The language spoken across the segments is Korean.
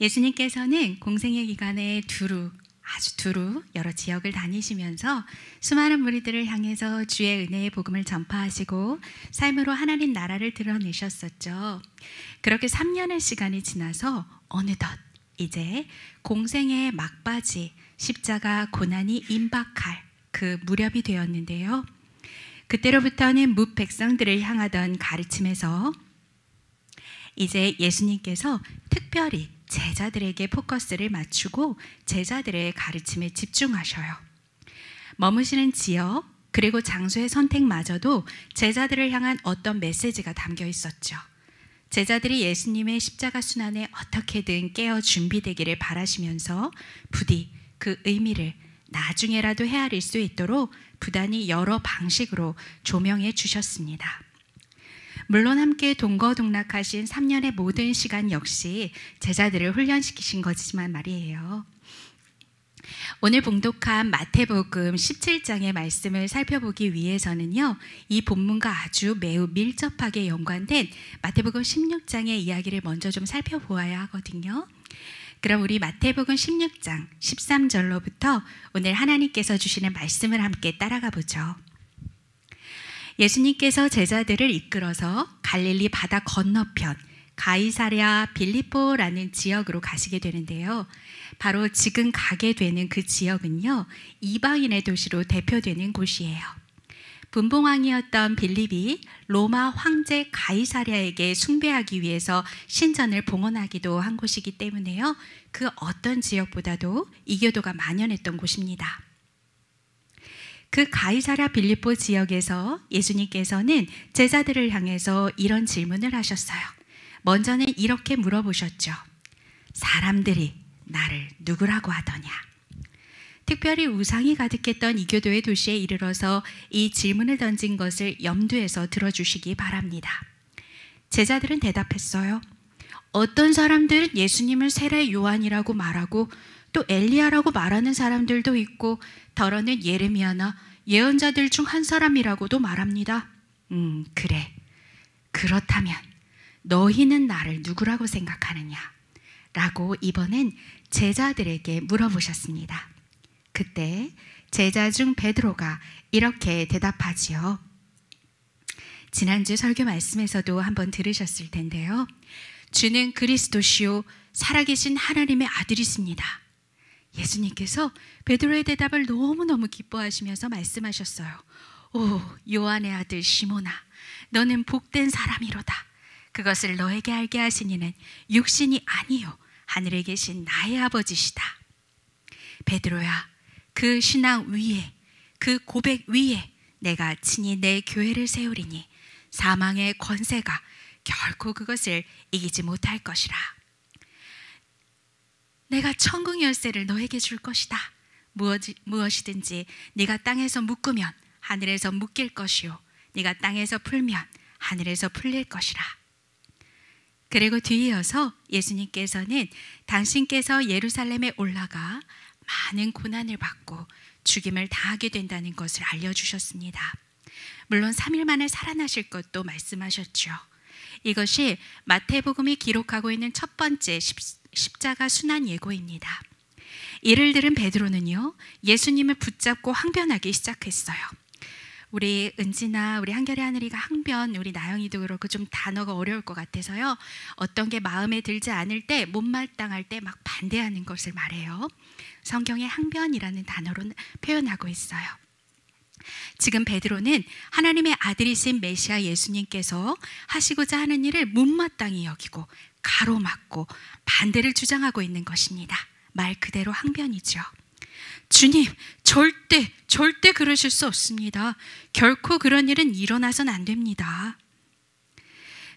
예수님께서는 공생의 기간에 두루 여러 지역을 다니시면서 수많은 무리들을 향해서 주의 은혜의 복음을 전파하시고 삶으로 하나님 나라를 드러내셨었죠. 그렇게 3년의 시간이 지나서 어느덧 이제 공생의 막바지 십자가 고난이 임박할 그 무렵이 되었는데요. 그때로부터는 뭇 백성들을 향하던 가르침에서 이제 예수님께서 특별히 제자들에게 포커스를 맞추고 제자들의 가르침에 집중하셔요. 머무시는 지역 그리고 장소의 선택마저도 제자들을 향한 어떤 메시지가 담겨 있었죠. 제자들이 예수님의 십자가 순환에 어떻게든 깨어 준비되기를 바라시면서 부디 그 의미를 나중에라도 헤아릴 수 있도록 부단히 여러 방식으로 조명해 주셨습니다. 물론 함께 동거동락하신 3년의 모든 시간 역시 제자들을 훈련시키신 거지만 말이에요. 오늘 봉독한 마태복음 17장의 말씀을 살펴보기 위해서는요, 이 본문과 아주 매우 밀접하게 연관된 마태복음 16장의 이야기를 먼저 좀 살펴보아야 하거든요. 그럼 우리 마태복음 16장 13절로부터 오늘 하나님께서 주시는 말씀을 함께 따라가 보죠. 예수님께서 제자들을 이끌어서 갈릴리 바다 건너편 가이사랴 빌립보라는 지역으로 가시게 되는데요. 바로 지금 가게 되는 그 지역은요, 이방인의 도시로 대표되는 곳이에요. 분봉왕이었던 빌립이 로마 황제 가이사랴에게 숭배하기 위해서 신전을 봉헌하기도 한 곳이기 때문에요, 그 어떤 지역보다도 이교도가 만연했던 곳입니다. 그 가이사랴 빌립보 지역에서 예수님께서는 제자들을 향해서 이런 질문을 하셨어요. 먼저는 이렇게 물어보셨죠. 사람들이 나를 누구라고 하더냐? 특별히 우상이 가득했던 이교도의 도시에 이르러서 이 질문을 던진 것을 염두에서 들어주시기 바랍니다. 제자들은 대답했어요. 어떤 사람들은 예수님을 세례 요한이라고 말하고 또 엘리야라고 말하는 사람들도 있고 더러는 예레미야나 예언자들 중 한 사람이라고도 말합니다. 그래. 그렇다면 너희는 나를 누구라고 생각하느냐? 라고 이번엔 제자들에게 물어보셨습니다. 그때 제자 중 베드로가 이렇게 대답하지요. 지난주 설교 말씀에서도 한번 들으셨을 텐데요. 주는 그리스도시요 살아계신 하나님의 아들이십니다. 예수님께서 베드로의 대답을 너무너무 기뻐하시면서 말씀하셨어요. 오, 요한의 아들 시몬아, 너는 복된 사람이로다. 그것을 너에게 알게 하신 이는 육신이 아니요 하늘에 계신 나의 아버지시다. 베드로야, 그 신앙 위에, 그 고백 위에 내가 친히 내 교회를 세우리니 사망의 권세가 결코 그것을 이기지 못할 것이라. 내가 천국 열쇠를 너에게 줄 것이다. 무엇이든지 네가 땅에서 묶으면 하늘에서 묶일 것이요 네가 땅에서 풀면 하늘에서 풀릴 것이라. 그리고 뒤이어서 예수님께서는 당신께서 예루살렘에 올라가 많은 고난을 받고 죽임을 당하게 된다는 것을 알려주셨습니다. 물론 3일 만에 살아나실 것도 말씀하셨죠. 이것이 마태복음이 기록하고 있는 첫 번째 십자가 순환 예고입니다. 이를 들은 베드로는요, 예수님을 붙잡고 항변하기 시작했어요. 우리 은지나 우리 한결의 하늘이가 항변, 우리 나영이도 그렇고 좀 단어가 어려울 것 같아서요, 어떤 게 마음에 들지 않을 때, 못마땅할 때 막 반대하는 것을 말해요. 성경에 항변이라는 단어로 표현하고 있어요. 지금 베드로는 하나님의 아들이신 메시아 예수님께서 하시고자 하는 일을 못마땅히 여기고 가로막고 반대를 주장하고 있는 것입니다. 말 그대로 항변이죠. 주님, 절대 그러실 수 없습니다. 결코 그런 일은 일어나선 안 됩니다.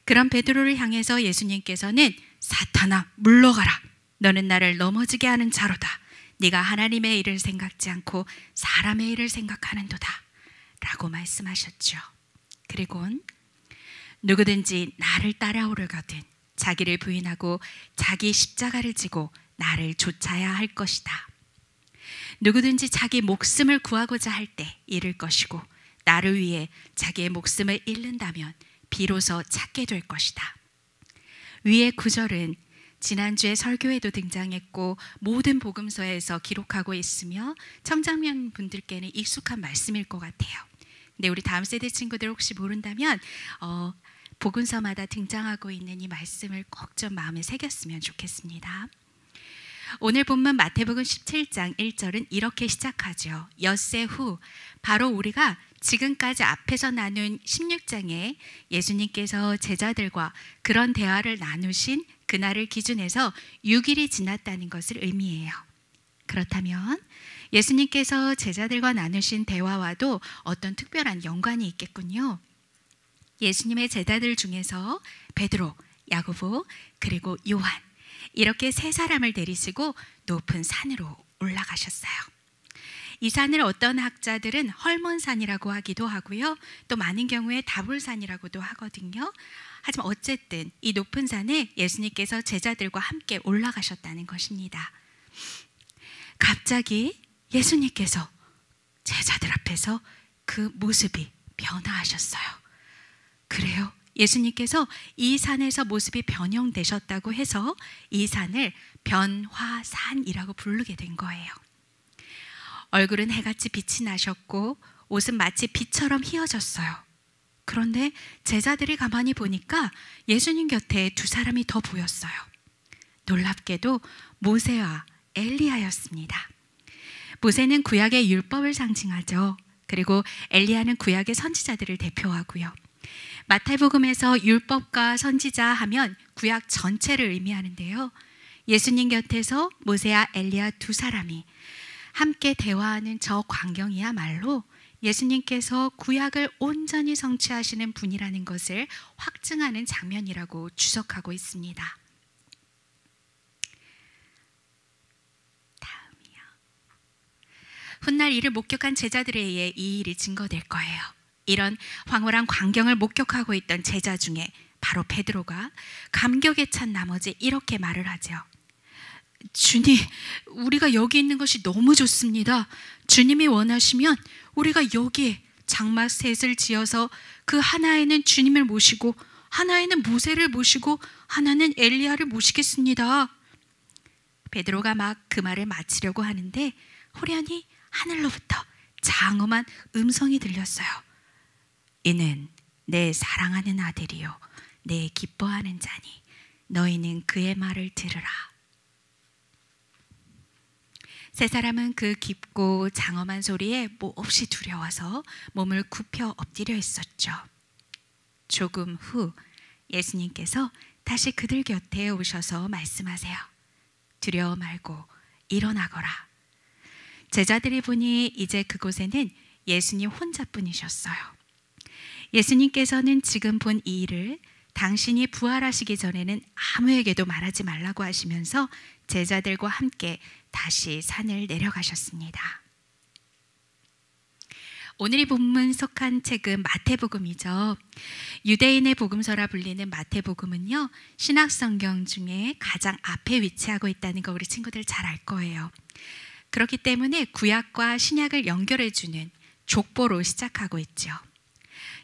그런 베드로를 향해서 예수님께서는 사탄아, 물러가라. 너는 나를 넘어지게 하는 자로다. 네가 하나님의 일을 생각지 않고 사람의 일을 생각하는도다. 라고 말씀하셨죠. 그리고는 누구든지 나를 따라오려거든 자기를 부인하고 자기 십자가를 지고 나를 쫓아야 할 것이다. 누구든지 자기 목숨을 구하고자 할 때 잃을 것이고 나를 위해 자기의 목숨을 잃는다면 비로소 찾게 될 것이다. 위의 구절은 지난주에 설교에도 등장했고 모든 복음서에서 기록하고 있으며 청장년 분들께는 익숙한 말씀일 것 같아요. 근데 우리 다음 세대 친구들 혹시 모른다면 복음서마다 등장하고 있는 이 말씀을 꼭 좀 마음에 새겼으면 좋겠습니다. 오늘 본문 마태복음 17장 1절은 이렇게 시작하죠. 엿새 후 바로 우리가 지금까지 앞에서 나눈 16장에 예수님께서 제자들과 그런 대화를 나누신 그날을 기준해서 6일이 지났다는 것을 의미해요. 그렇다면 예수님께서 제자들과 나누신 대화와도 어떤 특별한 연관이 있겠군요. 예수님의 제자들 중에서 베드로, 야고보, 그리고 요한 이렇게 세 사람을 데리시고 높은 산으로 올라가셨어요. 이 산을 어떤 학자들은 헐몬산이라고 하기도 하고요. 또 많은 경우에 다볼산이라고도 하거든요. 하지만 어쨌든 이 높은 산에 예수님께서 제자들과 함께 올라가셨다는 것입니다. 갑자기 예수님께서 제자들 앞에서 그 모습이 변화하셨어요. 그래요. 예수님께서 이 산에서 모습이 변형되셨다고 해서 이 산을 변화산이라고 부르게 된 거예요. 얼굴은 해같이 빛이 나셨고 옷은 마치 빛처럼 휘어졌어요. 그런데 제자들이 가만히 보니까 예수님 곁에 두 사람이 더 보였어요. 놀랍게도 모세와 엘리야였습니다. 모세는 구약의 율법을 상징하죠. 그리고 엘리야는 구약의 선지자들을 대표하고요. 마태복음에서 율법과 선지자 하면 구약 전체를 의미하는데요. 예수님 곁에서 모세와 엘리야 두 사람이 함께 대화하는 저 광경이야말로 예수님께서 구약을 온전히 성취하시는 분이라는 것을 확증하는 장면이라고 주석하고 있습니다. 다음이요. 훗날 이를 목격한 제자들에 의해 이 일이 증거될 거예요. 이런 황홀한 광경을 목격하고 있던 제자 중에 바로 베드로가 감격에 찬 나머지 이렇게 말을 하죠. 주님, 우리가 여기 있는 것이 너무 좋습니다. 주님이 원하시면 우리가 여기에 장막셋을 지어서 그 하나에는 주님을 모시고 하나에는 모세를 모시고 하나는 엘리야를 모시겠습니다. 베드로가 막 그 말을 마치려고 하는데 호련히 하늘로부터 장엄한 음성이 들렸어요. 이는 내 사랑하는 아들이요 내 기뻐하는 자니 너희는 그의 말을 들으라. 세 사람은 그 깊고 장엄한 소리에 몹시 두려워서 몸을 굽혀 엎드려 있었죠. 조금 후 예수님께서 다시 그들 곁에 오셔서 말씀하세요. 두려워 말고 일어나거라. 제자들이 보니 이제 그곳에는 예수님 혼자뿐이셨어요. 예수님께서는 지금 본 이 일을 당신이 부활하시기 전에는 아무에게도 말하지 말라고 하시면서 제자들과 함께 다시 산을 내려가셨습니다. 오늘이 본문 속한 책은 마태복음이죠. 유대인의 복음서라 불리는 마태복음은요, 신약성경 중에 가장 앞에 위치하고 있다는 거 우리 친구들 잘 알 거예요. 그렇기 때문에 구약과 신약을 연결해주는 족보로 시작하고 있죠.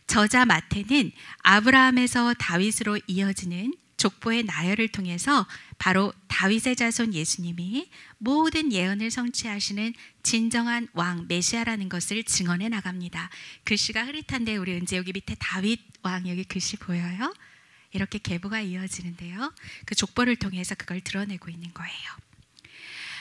저자 마태는 아브라함에서 다윗으로 이어지는 족보의 나열을 통해서 바로 다윗의 자손 예수님이 모든 예언을 성취하시는 진정한 왕 메시아라는 것을 증언해 나갑니다. 글씨가 흐릿한데 우리 은재 여기 밑에 다윗 왕 여기 글씨 보여요? 이렇게 계보가 이어지는데요. 그 족보를 통해서 그걸 드러내고 있는 거예요.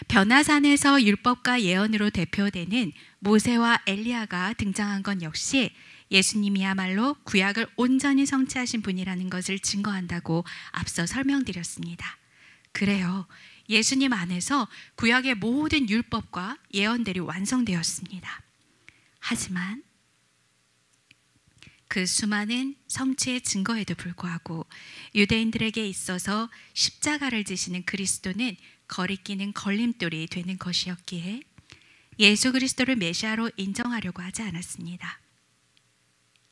변화산에서 율법과 예언으로 대표되는 모세와 엘리야가 등장한 건 역시 예수님이야말로 구약을 온전히 성취하신 분이라는 것을 증거한다고 앞서 설명드렸습니다. 그래요. 예수님 안에서 구약의 모든 율법과 예언들이 완성되었습니다. 하지만 그 수많은 성취의 증거에도 불구하고 유대인들에게 있어서 십자가를 지시는 그리스도는 거리끼는 걸림돌이 되는 것이었기에 예수 그리스도를 메시아로 인정하려고 하지 않았습니다.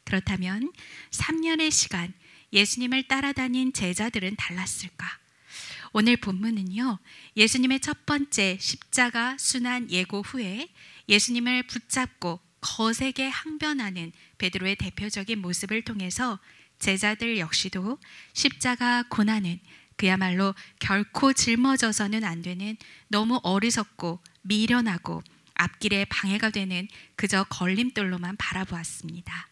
그렇다면 3년의 시간 예수님을 따라다닌 제자들은 달랐을까? 오늘 본문은요, 예수님의 첫 번째 십자가 순환 예고 후에 예수님을 붙잡고 거세게 항변하는 베드로의 대표적인 모습을 통해서 제자들 역시도 십자가 고난은 그야말로 결코 짊어져서는 안 되는 너무 어리석고 미련하고 앞길에 방해가 되는 그저 걸림돌로만 바라보았습니다.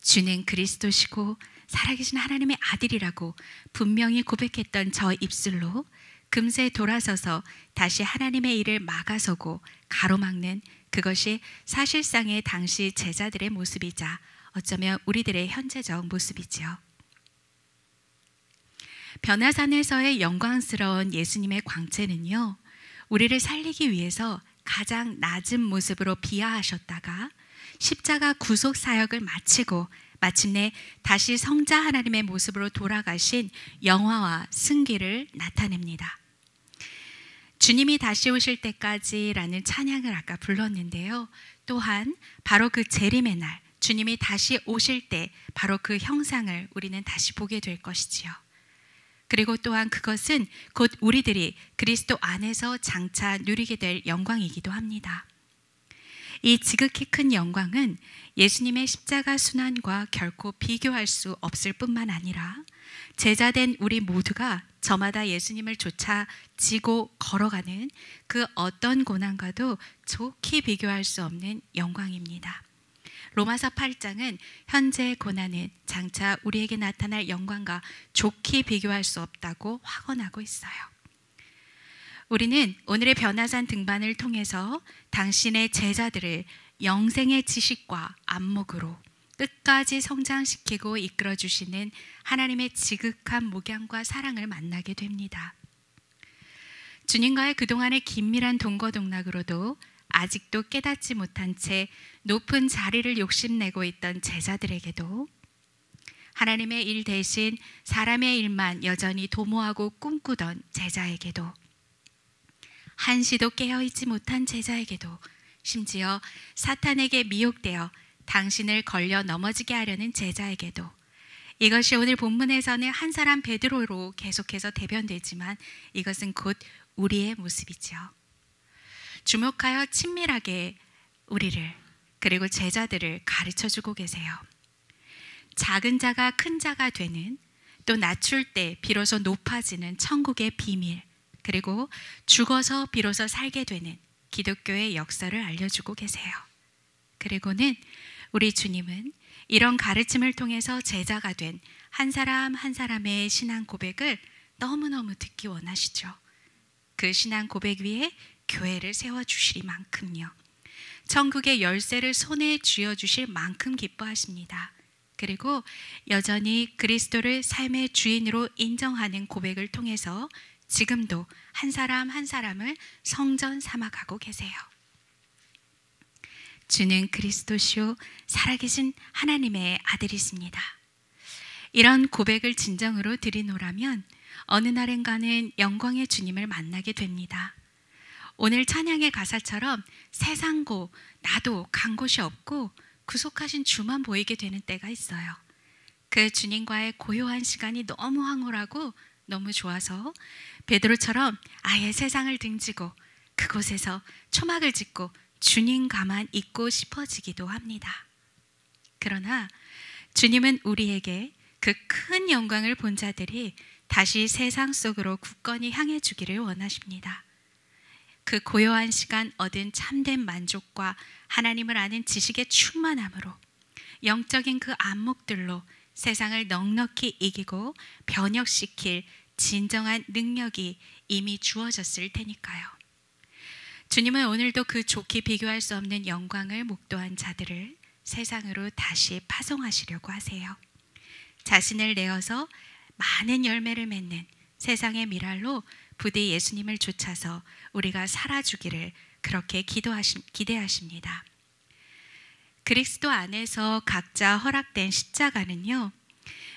주는 그리스도시고 살아계신 하나님의 아들이라고 분명히 고백했던 저 입술로 금세 돌아서서 다시 하나님의 일을 막아서고 가로막는 그것이 사실상의 당시 제자들의 모습이자 어쩌면 우리들의 현재적 모습이지요. 변화산에서의 영광스러운 예수님의 광채는요, 우리를 살리기 위해서 가장 낮은 모습으로 비하하셨다가 십자가 구속 사역을 마치고 마침내 다시 성자 하나님의 모습으로 돌아가신 영화와 승기를 나타냅니다. 주님이 다시 오실 때까지라는 찬양을 아까 불렀는데요. 또한 바로 그 재림의 날, 주님이 다시 오실 때 바로 그 형상을 우리는 다시 보게 될 것이지요. 그리고 또한 그것은 곧 우리들이 그리스도 안에서 장차 누리게 될 영광이기도 합니다. 이 지극히 큰 영광은 예수님의 십자가 순환과 결코 비교할 수 없을 뿐만 아니라 제자된 우리 모두가 저마다 예수님을 쫓아 지고 걸어가는 그 어떤 고난과도 좋게 비교할 수 없는 영광입니다. 로마서 8장은 현재의 고난은 장차 우리에게 나타날 영광과 좋게 비교할 수 없다고 확언하고 있어요. 우리는 오늘의 변화산 등반을 통해서 당신의 제자들을 영생의 지식과 안목으로 끝까지 성장시키고 이끌어주시는 하나님의 지극한 목양과 사랑을 만나게 됩니다. 주님과의 그동안의 긴밀한 동거동락으로도 아직도 깨닫지 못한 채 높은 자리를 욕심내고 있던 제자들에게도 하나님의 일 대신 사람의 일만 여전히 도모하고 꿈꾸던 제자에게도 한시도 깨어있지 못한 제자에게도 심지어 사탄에게 미혹되어 당신을 걸려 넘어지게 하려는 제자에게도 이것이 오늘 본문에서는 한 사람 베드로로 계속해서 대변되지만 이것은 곧 우리의 모습이죠. 주목하여 친밀하게 우리를 그리고 제자들을 가르쳐주고 계세요. 작은 자가 큰 자가 되는 또 낮출 때 비로소 높아지는 천국의 비밀 그리고 죽어서 비로소 살게 되는 기독교의 역사를 알려주고 계세요. 그리고는 우리 주님은 이런 가르침을 통해서 제자가 된 한 사람 한 사람의 신앙 고백을 너무너무 듣기 원하시죠. 그 신앙 고백 위에 교회를 세워주시리만큼요. 천국의 열쇠를 손에 쥐어주실 만큼 기뻐하십니다. 그리고 여전히 그리스도를 삶의 주인으로 인정하는 고백을 통해서 지금도 한 사람 한 사람을 성전 삼아가고 계세요. 주는 그리스도시요 살아계신 하나님의 아들이십니다. 이런 고백을 진정으로 드리노라면 어느 날엔가는 영광의 주님을 만나게 됩니다. 오늘 찬양의 가사처럼 세상고 나도 간 곳이 없고 구속하신 주만 보이게 되는 때가 있어요. 그 주님과의 고요한 시간이 너무 황홀하고 너무 좋아서 베드로처럼 아예 세상을 등지고 그곳에서 초막을 짓고 주님 가만 있고 싶어지기도 합니다. 그러나 주님은 우리에게 그 큰 영광을 본 자들이 다시 세상 속으로 굳건히 향해 주기를 원하십니다. 그 고요한 시간 얻은 참된 만족과 하나님을 아는 지식의 충만함으로 영적인 그 안목들로 세상을 넉넉히 이기고 변혁시킬 진정한 능력이 이미 주어졌을 테니까요. 주님은 오늘도 그 좋게 비교할 수 없는 영광을 목도한 자들을 세상으로 다시 파송하시려고 하세요. 자신을 내어서 많은 열매를 맺는 세상의 미랄로 부디 예수님을 쫓아서 우리가 살아주기를 그렇게 기대하십니다. 그리스도 안에서 각자 허락된 십자가는요,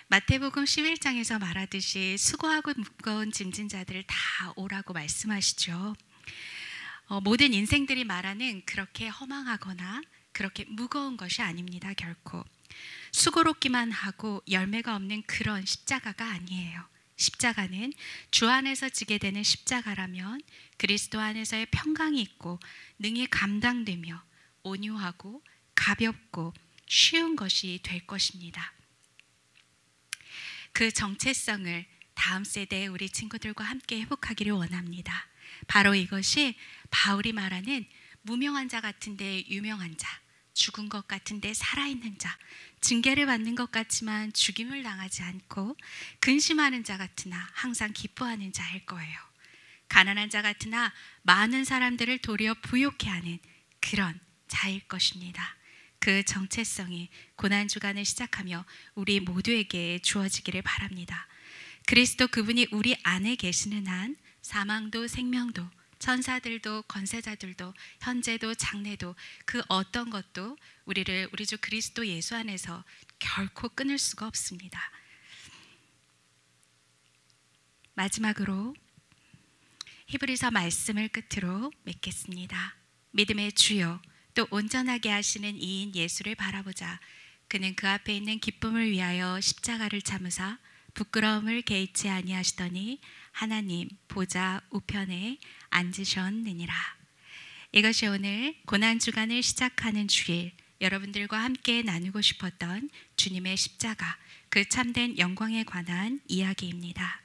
마태복음 11장에서 말하듯이 수고하고 무거운 짐진 자들을 다 오라고 말씀하시죠. 모든 인생들이 말하는 그렇게 허망하거나 그렇게 무거운 것이 아닙니다. 결코 수고롭기만 하고 열매가 없는 그런 십자가가 아니에요. 십자가는 주 안에서 지게 되는 십자가라면 그리스도 안에서의 평강이 있고 능히 감당되며 온유하고 가볍고 쉬운 것이 될 것입니다. 그 정체성을 다음 세대의 우리 친구들과 함께 회복하기를 원합니다. 바로 이것이 바울이 말하는 무명한 자 같은데 유명한 자, 죽은 것 같은데 살아있는 자, 징계를 받는 것 같지만 죽임을 당하지 않고 근심하는 자 같으나 항상 기뻐하는 자일 거예요. 가난한 자 같으나 많은 사람들을 도리어 부욕해 하는 그런 자일 것입니다. 그 정체성이 고난주간을 시작하며 우리 모두에게 주어지기를 바랍니다. 그리스도 그분이 우리 안에 계시는 한 사망도 생명도 천사들도 권세자들도 현재도 장래도 그 어떤 것도 우리를 우리 주 그리스도 예수 안에서 결코 끊을 수가 없습니다. 마지막으로 히브리서 말씀을 끝으로 맺겠습니다. 믿음의 주요 또 온전하게 하시는 이인 예수를 바라보자. 그는 그 앞에 있는 기쁨을 위하여 십자가를 참으사 부끄러움을 개의치 아니하시더니 하나님 보좌 우편에 앉으셨느니라. 이것이 오늘 고난주간을 시작하는 주일 여러분들과 함께 나누고 싶었던 주님의 십자가, 그 참된 영광에 관한 이야기입니다.